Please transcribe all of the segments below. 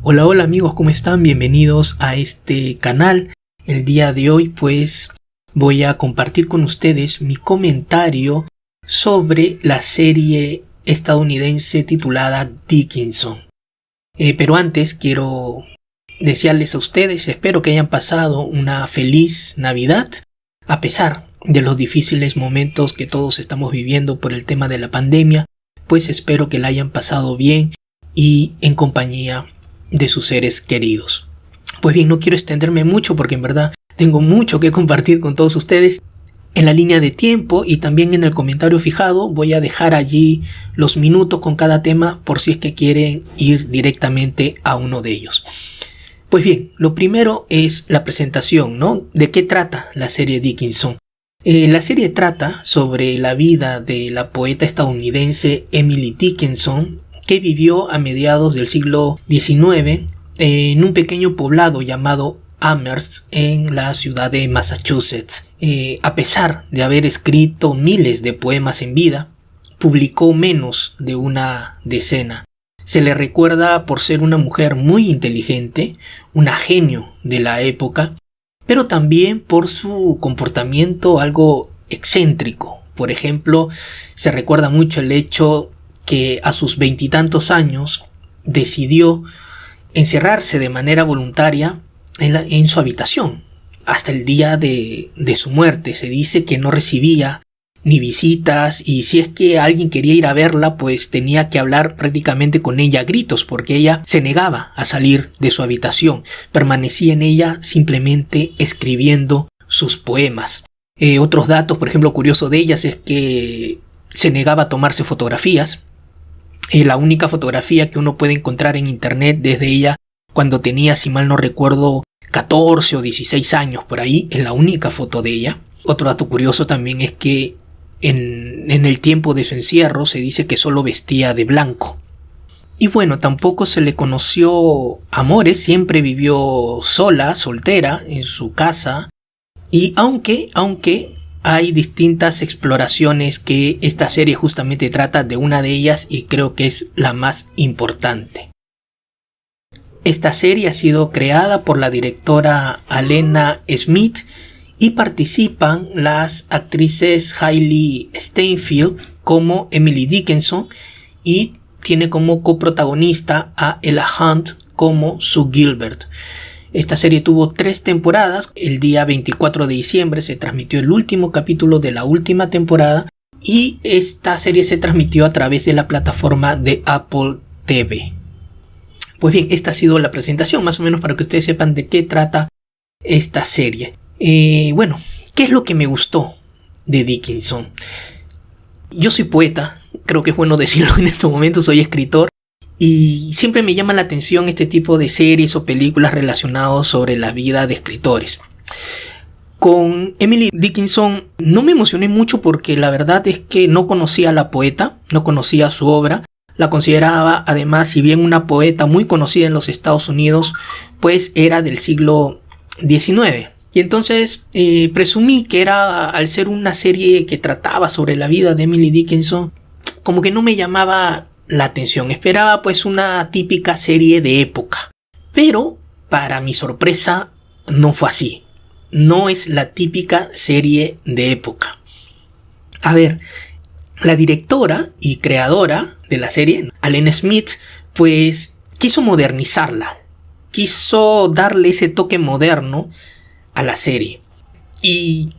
Hola, hola amigos, ¿cómo están? Bienvenidos a este canal. El día de hoy voy a compartir con ustedes mi comentario sobre la serie estadounidense titulada Dickinson. Pero antes quiero desearles a ustedes, espero que hayan pasado una feliz Navidad, a pesar de los difíciles momentos que todos estamos viviendo por el tema de la pandemia, pues espero que la hayan pasado bien y en compañía de sus seres queridos. Pues bien, no quiero extenderme mucho porque en verdad tengo mucho que compartir con todos ustedes. En la línea de tiempo y también en el comentario fijado voy a dejar allí los minutos con cada tema por si es que quieren ir directamente a uno de ellos. Pues bien, lo primero es la presentación, ¿no? ¿De qué trata la serie Dickinson? La serie trata sobre la vida de la poeta estadounidense Emily Dickinson, que vivió a mediados del siglo XIX en un pequeño poblado llamado Amherst en la ciudad de Massachusetts. A pesar de haber escrito miles de poemas en vida, publicó menos de una decena. Se le recuerda por ser una mujer muy inteligente, una genio de la época, pero también por su comportamiento algo excéntrico. Por ejemplo, se recuerda mucho el hecho que a sus 20 y tantos años decidió encerrarse de manera voluntaria en su habitación. Hasta el día de su muerte se dice que no recibía ni visitas, y si es que alguien quería ir a verla, pues tenía que hablar prácticamente con ella a gritos, porque ella se negaba a salir de su habitación, permanecía en ella simplemente escribiendo sus poemas. Otros datos, por ejemplo, curioso de ellas es que se negaba a tomarse fotografías. La única fotografía que uno puede encontrar en internet desde ella cuando tenía, si mal no recuerdo, 14 o 16 años por ahí, es la única foto de ella. Otro dato curioso también es que en el tiempo de su encierro se dice que solo vestía de blanco. Y bueno, tampoco se le conoció amores, siempre vivió sola, soltera, en su casa. Y aunque hay distintas exploraciones que esta serie justamente trata de una de ellas y creo que es la más importante. Esta serie ha sido creada por la directora Alena Smith y participan las actrices Hailee Steinfeld como Emily Dickinson y tiene como coprotagonista a Ella Hunt como Sue Gilbert. Esta serie tuvo 3 temporadas. El día 24 de diciembre se transmitió el último capítulo de la última temporada y esta serie se transmitió a través de la plataforma de Apple TV. Pues bien, esta ha sido la presentación, más o menos para que ustedes sepan de qué trata esta serie. Bueno, ¿qué es lo que me gustó de Dickinson? Yo soy poeta, creo que es bueno decirlo en estos momentos, soy escritor. Y siempre me llama la atención este tipo de series o películas relacionadas sobre la vida de escritores. Con Emily Dickinson no me emocioné mucho porque la verdad es que no conocía a la poeta, no conocía su obra. La consideraba además, si bien una poeta muy conocida en los Estados Unidos, pues era del siglo XIX. Y entonces presumí que era, al ser una serie que trataba sobre la vida de Emily Dickinson, como que no me llamaba la atención. Esperaba pues una típica serie de época, pero para mi sorpresa no fue así. No es la típica serie de época. A ver, la directora y creadora de la serie, Alena Smith, pues quiso modernizarla, quiso darle ese toque moderno a la serie, y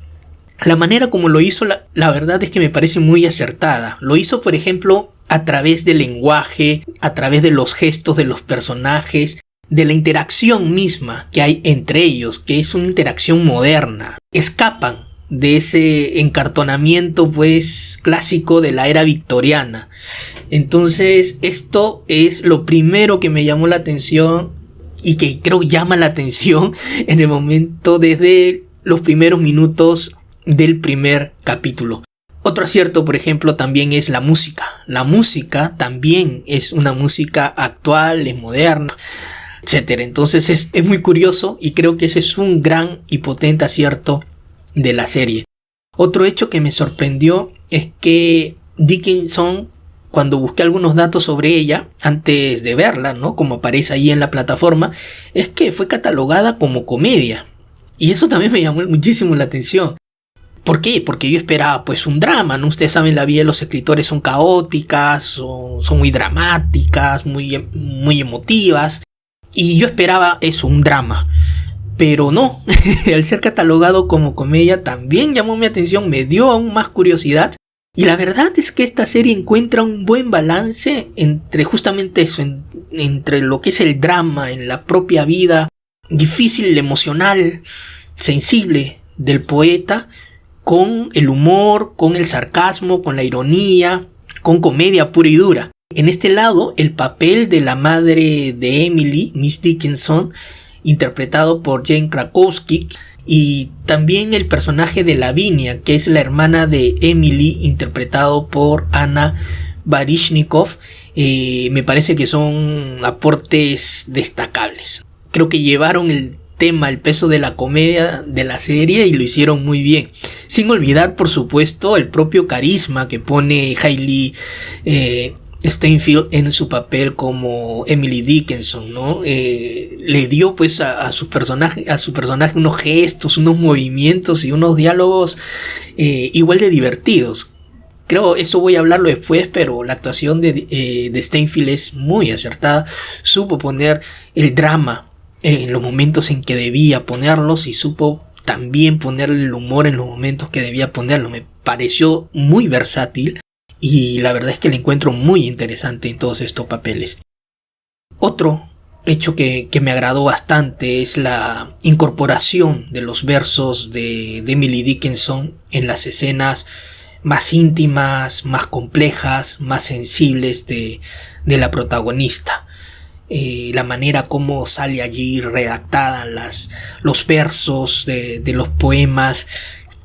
la manera como lo hizo, la verdad es que me parece muy acertada. Lo hizo, por ejemplo, a través del lenguaje, a través de los gestos de los personajes, de la interacción misma que hay entre ellos, que es una interacción moderna. Escapan de ese encartonamiento pues clásico de la era victoriana. Entonces esto es lo primero que me llamó la atención y que creo llama la atención en el momento desde los primeros minutos del primer capítulo. Otro acierto, por ejemplo, también es la música. La música también es una música actual, es moderna, etcétera. Entonces es muy curioso y creo que ese es un gran y potente acierto de la serie. Otro hecho que me sorprendió es que Dickinson cuando busqué algunos datos sobre ella antes de verla, ¿no? Como aparece ahí en la plataforma, es que fue catalogada como comedia. Y eso también me llamó muchísimo la atención. ¿Por qué? Porque yo esperaba pues un drama, ¿no? Ustedes saben, la vida de los escritores son caóticas, son muy dramáticas, muy emotivas. Y yo esperaba eso, un drama. Pero no, al ser catalogado como comedia también llamó mi atención, me dio aún más curiosidad. Y la verdad es que esta serie encuentra un buen balance entre justamente eso, entre lo que es el drama en la propia vida, difícil, emocional, sensible del poeta, con el humor, con el sarcasmo, con la ironía, con comedia pura y dura. En este lado, el papel de la madre de Emily, Miss Dickinson, interpretado por Jane Krakowski, y también el personaje de Lavinia, que es la hermana de Emily, interpretado por Anna Baryshnikov, me parece que son aportes destacables. Creo que llevaron el peso de la comedia de la serie y lo hicieron muy bien. Sin olvidar, por supuesto, el propio carisma que pone Hailee Steinfeld en su papel como Emily Dickinson, ¿no? Le dio pues a su personaje unos gestos, unos movimientos y unos diálogos igual de divertidos. Creo, eso voy a hablarlo después, pero la actuación de Steinfeld es muy acertada. Supo poner el drama en los momentos en que debía ponerlos y supo también ponerle el humor en los momentos que debía ponerlo. Me pareció muy versátil. Y la verdad es que la encuentro muy interesante en todos estos papeles. Otro hecho que me agradó bastante es la incorporación de los versos de Emily Dickinson en las escenas más íntimas, más complejas, más sensibles de la protagonista. La manera como sale allí redactada los versos de los poemas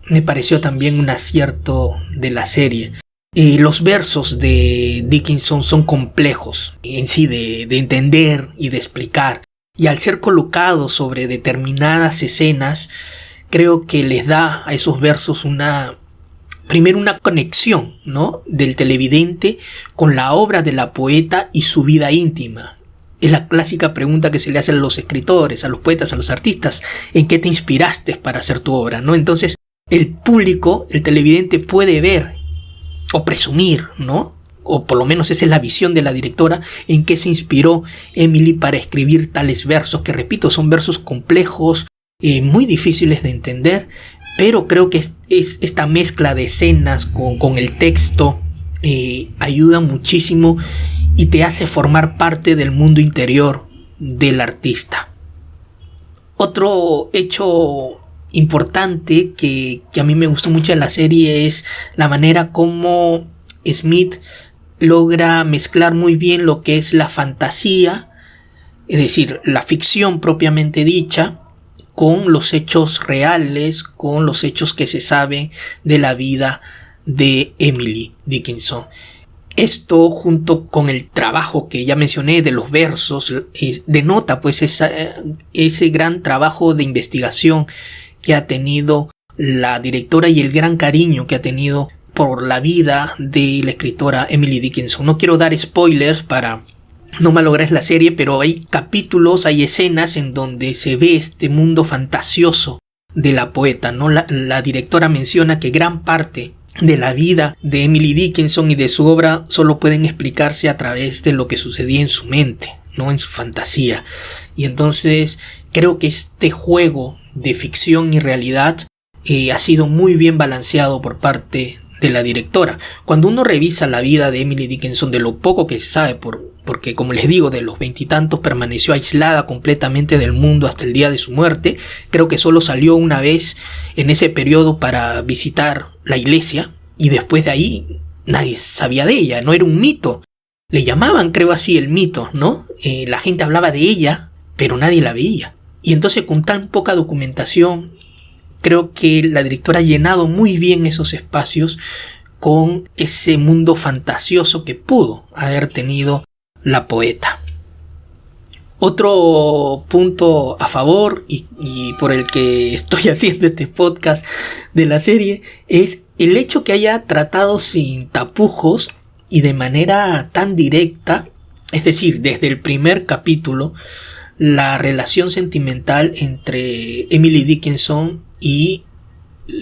me pareció también un acierto de la serie. Los versos de Dickinson son complejos en sí de entender y de explicar, y al ser colocados sobre determinadas escenas, creo que les da a esos versos primero una conexión, ¿no?, del televidente con la obra de la poeta y su vida íntima. Es la clásica pregunta que se le hace a los escritores, a los poetas, a los artistas: ¿en qué te inspiraste para hacer tu obra?, ¿no? Entonces el público, el televidente, puede ver o presumir, ¿no?, o por lo menos esa es la visión de la directora, en qué se inspiró Emily para escribir tales versos, que repito, son versos complejos, muy difíciles de entender, pero creo que esta mezcla de escenas con el texto ayuda muchísimo y te hace formar parte del mundo interior del artista. Otro hecho importante que a mí me gustó mucho de la serie es la manera como Smith logra mezclar muy bien lo que es la fantasía, es decir, la ficción propiamente dicha, con los hechos reales, con los hechos que se saben de la vida de Emily Dickinson. Esto, junto con el trabajo que ya mencioné de los versos, denota pues ese gran trabajo de investigación que ha tenido la directora y el gran cariño que ha tenido por la vida de la escritora Emily Dickinson. No quiero dar spoilers para no malograr la serie, pero hay capítulos, hay escenas en donde se ve este mundo fantasioso de la poeta, ¿no? La directora menciona que gran parte de la vida de Emily Dickinson y de su obra solo pueden explicarse a través de lo que sucedía en su mente, no en su fantasía. Y entonces creo que este juego de ficción y realidad ha sido muy bien balanceado por parte de la directora. Cuando uno revisa la vida de Emily Dickinson, de lo poco que se sabe, porque como les digo, de los 20 y tantos permaneció aislada completamente del mundo hasta el día de su muerte. Creo que solo salió una vez en ese periodo para visitar la iglesia, y después de ahí nadie sabía de ella, no era un mito. Le llamaban, creo así, el mito, ¿no? La gente hablaba de ella, pero nadie la veía. Y entonces, con tan poca documentación, creo que la directora ha llenado muy bien esos espacios con ese mundo fantasioso que pudo haber tenido la poeta. Otro punto a favor y por el que estoy haciendo este podcast de la serie es el hecho que haya tratado sin tapujos y de manera tan directa, es decir, desde el primer capítulo, la relación sentimental entre Emily Dickinson y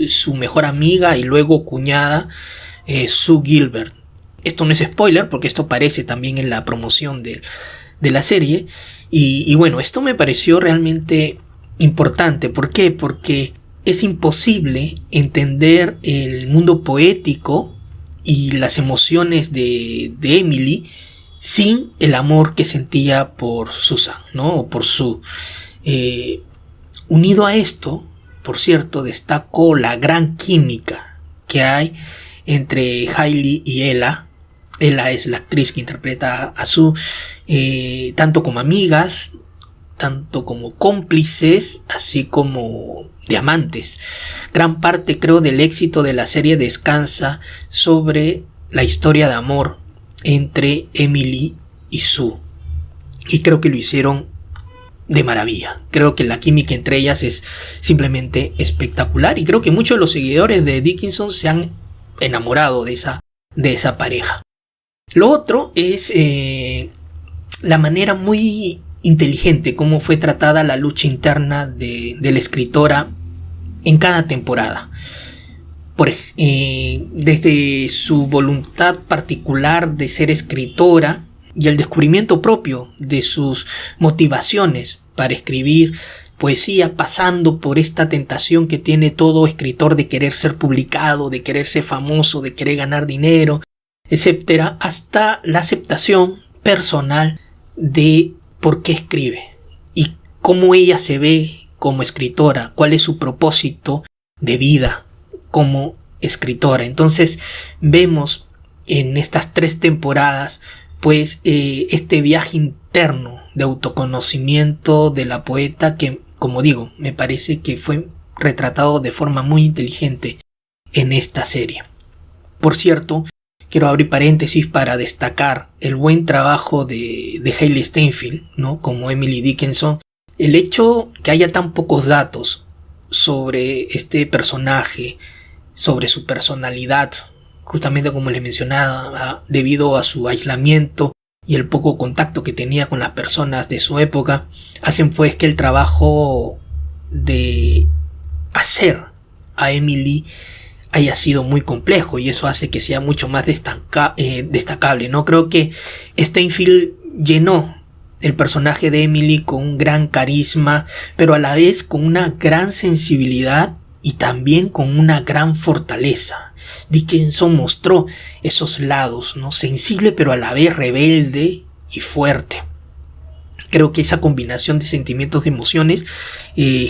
su mejor amiga y luego cuñada, Sue Gilbert. Esto no es spoiler porque esto aparece también en la promoción de la serie. Y bueno, esto me pareció realmente importante. ¿Por qué? Porque es imposible entender el mundo poético y las emociones de Emily sin el amor que sentía por Susan, ¿no? O por Sue. Unido a esto, por cierto, destaco la gran química que hay entre Hailey y Ella. Ella es la actriz que interpreta a Sue, tanto como amigas, tanto como cómplices, así como de amantes. Gran parte, creo, del éxito de la serie descansa sobre la historia de amor entre Emily y Sue. Y creo que lo hicieron de maravilla. Creo que la química entre ellas es simplemente espectacular. Y creo que muchos de los seguidores de Dickinson se han enamorado de esa pareja. Lo otro es la manera muy inteligente como fue tratada la lucha interna de la escritora en cada temporada. Desde su voluntad particular de ser escritora y el descubrimiento propio de sus motivaciones para escribir poesía, pasando por esta tentación que tiene todo escritor de querer ser publicado, de querer ser famoso, de querer ganar dinero, etcétera, hasta la aceptación personal de por qué escribe y cómo ella se ve como escritora, cuál es su propósito de vida como escritora. Entonces vemos en estas 3 temporadas pues este viaje interno de autoconocimiento de la poeta que, como digo, me parece que fue retratado de forma muy inteligente en esta serie. Por cierto, quiero abrir paréntesis para destacar el buen trabajo de Hailee Steinfeld, ¿no? Como Emily Dickinson. El hecho que haya tan pocos datos sobre este personaje, sobre su personalidad, justamente como les mencionaba, debido a su aislamiento y el poco contacto que tenía con las personas de su época, hacen pues que el trabajo de hacer a Emily haya sido muy complejo y eso hace que sea mucho más destacable, ¿no? Creo que Steinfeld llenó el personaje de Emily con un gran carisma, pero a la vez con una gran sensibilidad y también con una gran fortaleza. Dickinson mostró esos lados, ¿no? Sensible pero a la vez rebelde y fuerte. Creo que esa combinación de sentimientos y emociones,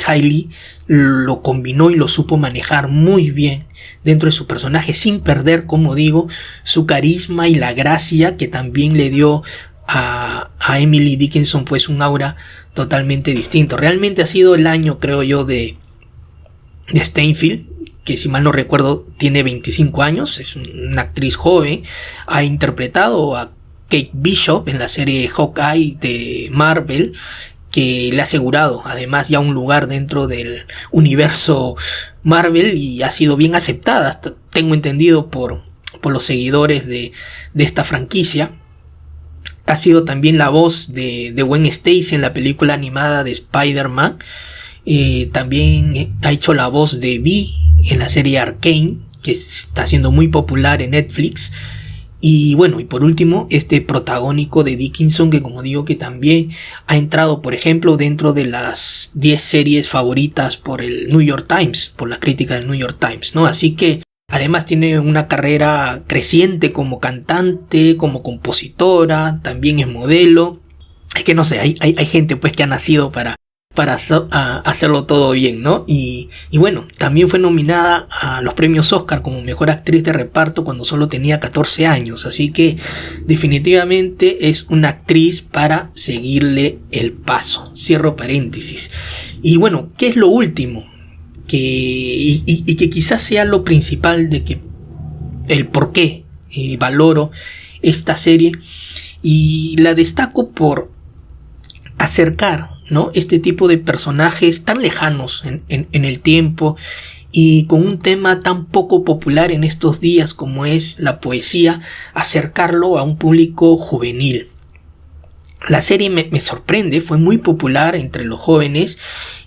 Hailey lo combinó y lo supo manejar muy bien dentro de su personaje, sin perder, como digo, su carisma y la gracia que también le dio a Emily Dickinson pues un aura totalmente distinto. Realmente ha sido el año, creo yo, de Steinfeld, que si mal no recuerdo tiene 25 años, es una actriz joven, ha interpretado a Kate Bishop en la serie Hawkeye de Marvel, que le ha asegurado además ya un lugar dentro del universo Marvel y ha sido bien aceptada, hasta tengo entendido por los seguidores de esta franquicia. Ha sido también la voz de Gwen Stacy en la película animada de Spider-Man. También ha hecho la voz de Vi en la serie Arcane, que está siendo muy popular en Netflix. Y bueno, y por último, este protagónico de Dickinson, que como digo, que también ha entrado, por ejemplo, dentro de las 10 series favoritas por el New York Times, por la crítica del New York Times, ¿no? Así que además tiene una carrera creciente como cantante, como compositora, también es modelo. Es que no sé, hay gente pues que ha nacido para hacerlo todo bien, ¿no? Y bueno, también fue nominada a los premios Oscar como mejor actriz de reparto cuando solo tenía 14 años. Así que definitivamente es una actriz para seguirle el paso. Cierro paréntesis. Y bueno, ¿qué es lo último? Y que quizás sea lo principal de que el por qué valoro esta serie. Y la destaco por acercar, ¿no?, este tipo de personajes tan lejanos en el tiempo y con un tema tan poco popular en estos días como es la poesía, acercarlo a un público juvenil. La serie me sorprende, fue muy popular entre los jóvenes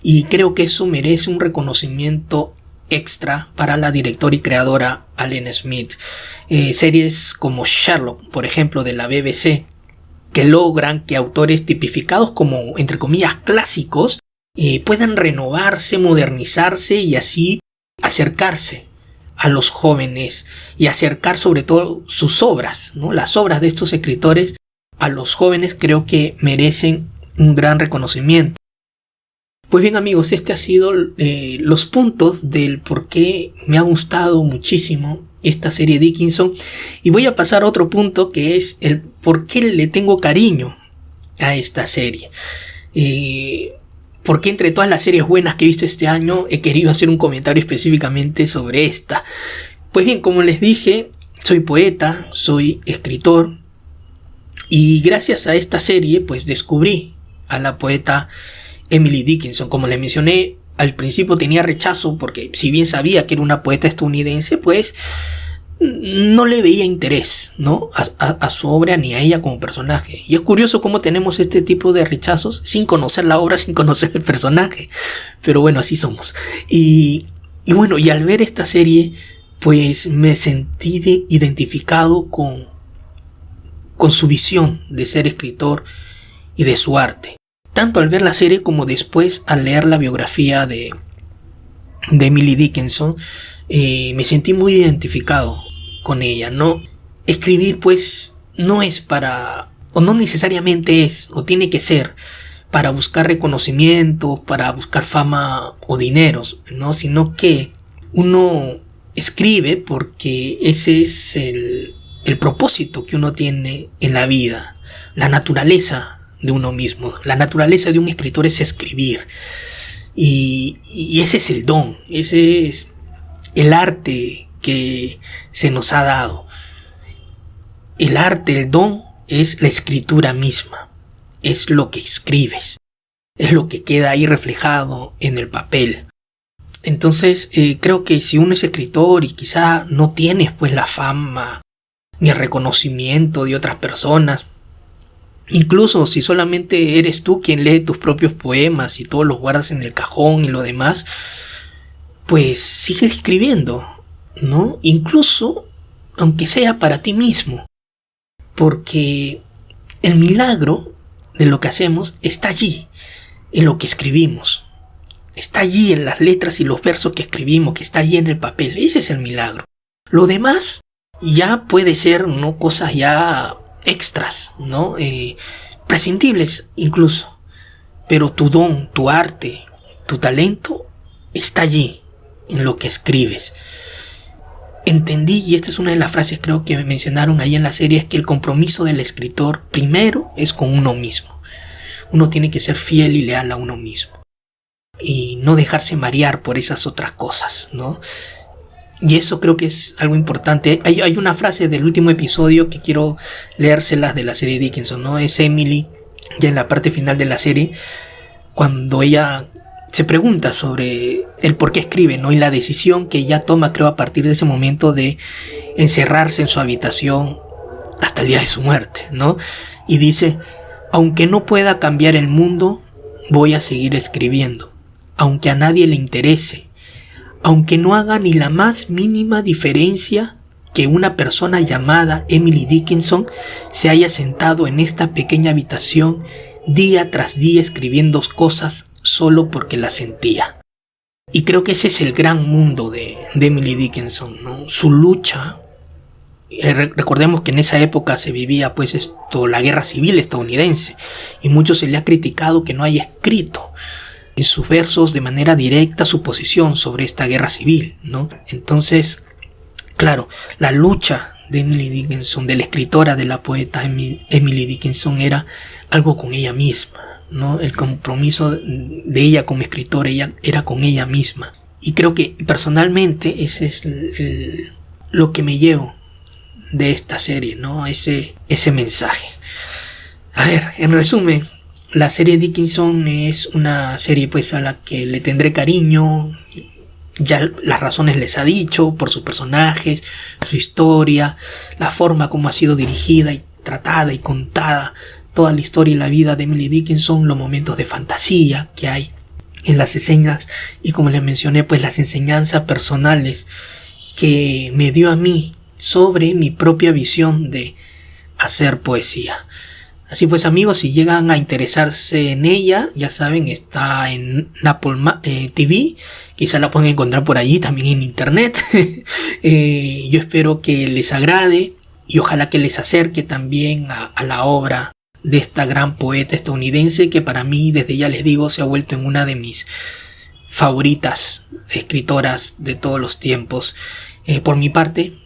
y creo que eso merece un reconocimiento extra para la directora y creadora Allen Smith. Series como Sherlock, por ejemplo, de la BBC, que logran que autores tipificados como, entre comillas, clásicos, puedan renovarse, modernizarse y así acercarse a los jóvenes y acercar sobre todo sus obras, ¿no? Las obras de estos escritores a los jóvenes creo que merecen un gran reconocimiento. Pues bien amigos, este ha sido los puntos del por qué me ha gustado muchísimo esta serie Dickinson, y voy a pasar a otro punto que es el por qué le tengo cariño a esta serie. Porque entre todas las series buenas que he visto este año he querido hacer un comentario específicamente sobre esta. Pues bien, como les dije, soy poeta, soy escritor, y gracias a esta serie pues descubrí a la poeta Emily Dickinson. Como les mencioné al principio, tenía rechazo porque si bien sabía que era una poeta estadounidense, pues no le veía interés, ¿no? a su obra ni a ella como personaje. Y es curioso cómo tenemos este tipo de rechazos sin conocer la obra, sin conocer el personaje. Pero bueno, así somos. Y bueno, y al ver esta serie pues me sentí identificado con su visión de ser escritor y de su arte. Tanto al ver la serie como después al leer la biografía de Emily Dickinson, me sentí muy identificado con ella, ¿no? Escribir pues no es para, o no necesariamente es, o tiene que ser para buscar reconocimiento, para buscar fama o dineros, ¿no? Sino que uno escribe porque ese es el propósito que uno tiene en la vida, la naturaleza de uno mismo. La naturaleza de un escritor es escribir, y ese es el don, ese es el arte que se nos ha dado. El arte, el don es la escritura misma, es lo que escribes, es lo que queda ahí reflejado en el papel. Entonces creo que si uno es escritor y quizá no tienes pues la fama ni el reconocimiento de otras personas, incluso si solamente eres tú quien lee tus propios poemas y todos los guardas en el cajón y lo demás, pues sigue escribiendo, ¿no? Incluso aunque sea para ti mismo, porque el milagro de lo que hacemos está allí, en lo que escribimos, está allí en las letras y los versos que escribimos, que está allí en el papel. Ese es el milagro. Lo demás ya puede ser, ¿no?, cosas ya extras, ¿no? Prescindibles incluso. Pero tu don, tu arte, tu talento está allí, en lo que escribes. Entendí, y esta es una de las frases creo que me mencionaron ahí en la serie, es que el compromiso del escritor primero es con uno mismo. Uno tiene que ser fiel y leal a uno mismo y no dejarse marear por esas otras cosas, ¿no? Y eso creo que es algo importante. Hay una frase del último episodio que quiero leérselas de la serie Dickinson, ¿no? Es Emily, ya en la parte final de la serie, cuando ella se pregunta sobre el por qué escribe, ¿no? Y la decisión que ella toma, creo, a partir de ese momento de encerrarse en su habitación hasta el día de su muerte, ¿no? Y dice: aunque no pueda cambiar el mundo, voy a seguir escribiendo, aunque a nadie le interese, aunque no haga ni la más mínima diferencia que una persona llamada Emily Dickinson se haya sentado en esta pequeña habitación día tras día escribiendo cosas solo porque las sentía. Y creo que ese es el gran mundo de Emily Dickinson, ¿no? Su lucha. Recordemos que en esa época se vivía pues la guerra civil estadounidense, y mucho se le ha criticado que no haya escrito en sus versos de manera directa su posición sobre esta guerra civil, ¿no? Entonces, claro, la lucha de Emily Dickinson, de la escritora, de la poeta Emily Dickinson, era algo con ella misma, ¿no? El compromiso de ella como escritora, ella era con ella misma. Y creo que personalmente ese es lo que me llevo de esta serie, ¿no? Ese mensaje. A ver, en resumen, la serie Dickinson es una serie pues a la que le tendré cariño, ya las razones les ha dicho, por sus personajes, su historia, la forma como ha sido dirigida y tratada y contada toda la historia y la vida de Emily Dickinson, los momentos de fantasía que hay en las escenas y, como les mencioné, pues las enseñanzas personales que me dio a mí sobre mi propia visión de hacer poesía. Así pues, amigos, si llegan a interesarse en ella, ya saben, está en Apple TV, quizá la pueden encontrar por allí, también en internet. Yo espero que les agrade y ojalá que les acerque también a la obra de esta gran poeta estadounidense, que para mí, desde ya les digo, se ha vuelto en una de mis favoritas escritoras de todos los tiempos. Por mi parte,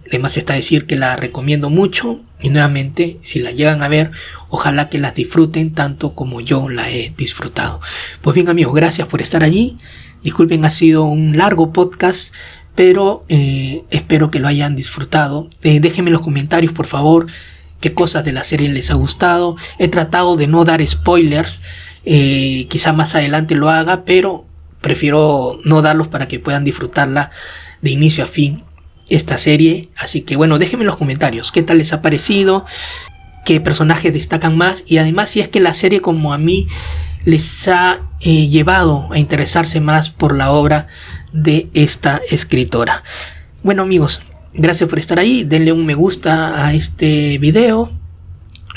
además está decir que la recomiendo mucho, y nuevamente, si la llegan a ver, ojalá que las disfruten tanto como yo la he disfrutado. Pues bien, amigos, gracias por estar allí. Disculpen, ha sido un largo podcast, pero espero que lo hayan disfrutado. Déjenme en los comentarios, por favor, qué cosas de la serie les ha gustado. He tratado de no dar spoilers, quizá más adelante lo haga, pero prefiero no darlos para que puedan disfrutarla de inicio a fin, esta serie. Así que bueno, déjenme en los comentarios qué tal les ha parecido, qué personajes destacan más, y además si es que la serie, como a mí, les ha llevado a interesarse más por la obra de esta escritora. Bueno, amigos, gracias por estar ahí. Denle un me gusta a este video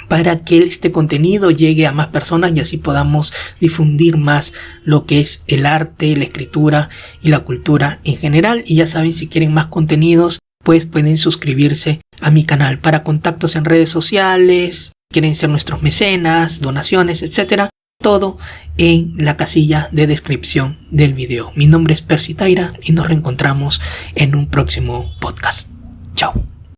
para que este contenido llegue a más personas y así podamos difundir más lo que es el arte, la escritura y la cultura en general. Y ya saben, si quieren más contenidos, pues pueden suscribirse a mi canal. Para contactos en redes sociales, quieren ser nuestros mecenas, donaciones, etcétera, todo en la casilla de descripción del video. Mi nombre es Percy Taira y nos reencontramos en un próximo podcast. Chao.